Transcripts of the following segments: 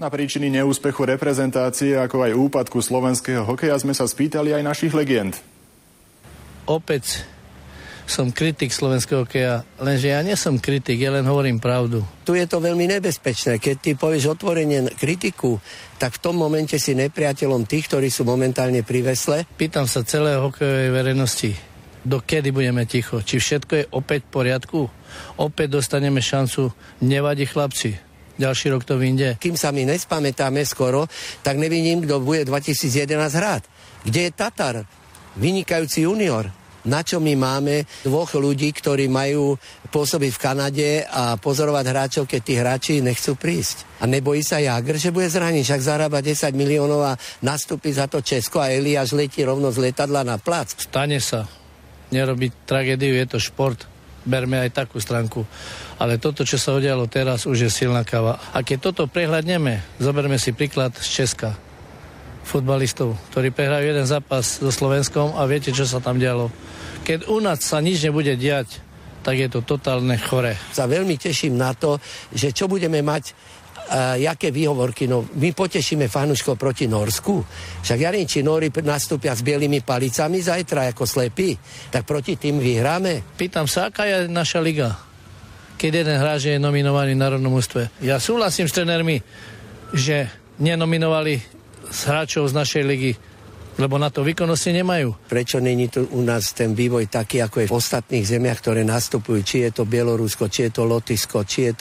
Na príčiny neúspechu reprezentácie, ako aj úpadku slovenského hokeja sme sa spýtali aj našich legend. Opäť som kritik slovenského hokeja, lenže ja nie som kritik, ja len hovorím pravdu. Tu je to veľmi nebezpečné. Keď ty povieš otvorene kritiku, tak v tom momente si nepriateľom tých, ktorí sú momentálne pri vesle. Pýtam sa celého hokejovej verejnosti, dokedy budeme ticho? Či všetko je opäť v poriadku? Opäť dostaneme šancu, nevadí chlapci. Ďalší rok to vyjde. Kým sa my nespamätáme skoro, tak nevidím, kto bude 2011 hrať. Kde je Tatar? Vynikajúci junior. Na čo my máme dvoch ľudí, ktorí majú pôsobiť v Kanade a pozorovať hráčov, keď tí hráči nechcú prísť. A nebojí sa Jágr, že bude zraniť, však zarába 10 miliónov a nastúpi za to Česko a Eliáš letí rovno z lietadla na plac. Stane sa. Nerobiť tragédiu, je to šport. Berme aj takú stránku. Ale toto, čo sa udialo teraz, už je silná káva. A keď toto prehľadneme, zoberme si príklad z Česka. Futbalistov, ktorí prehrajú jeden zápas so Slovenskom a viete, čo sa tam dialo. Keď u nás sa nič nebude diať, tak je to totálne chore. Sa veľmi teším na to, že čo budeme mať, jaké výhovorky. No, my potešíme fanúškov proti Norsku. Však ja neviem, či Nóri nastúpia s bielými palicami zajtra ako slepí. Tak proti tým vyhráme. Pýtam sa, aká je naša liga? Keď jeden hráč je nominovaný v národnom ústve. Ja súhlasím s trénermi, že nenominovali z hráčov z našej ligy, lebo na to výkonnosti nemajú. Prečo není tu u nás ten vývoj taký, ako je v ostatných zemiach, ktoré nastupujú? Či je to Bielorusko, či je to Lotyšsko, či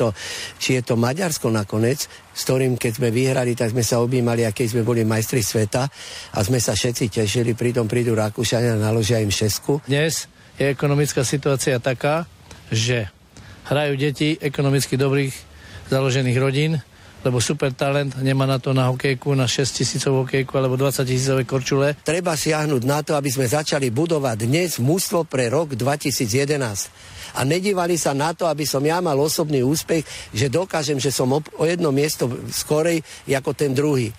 je to Maďarsko nakoniec, s ktorým keď sme vyhrali, tak sme sa objímali, a keď sme boli majstri sveta a sme sa všetci tešili, pritom prídu Rakúšania a naložia im šesku. Dnes je ekonomická situácia taká, že hrajú deti ekonomicky dobrých založených rodín, lebo super talent nemá na to na hokejku, na 6 000 hokejku alebo 20 000 korčule. Treba siahnuť na to, aby sme začali budovať dnes mužstvo pre rok 2011. A nedívali sa na to, aby som ja mal osobný úspech, že dokážem, že som o jedno miesto skorej ako ten druhý.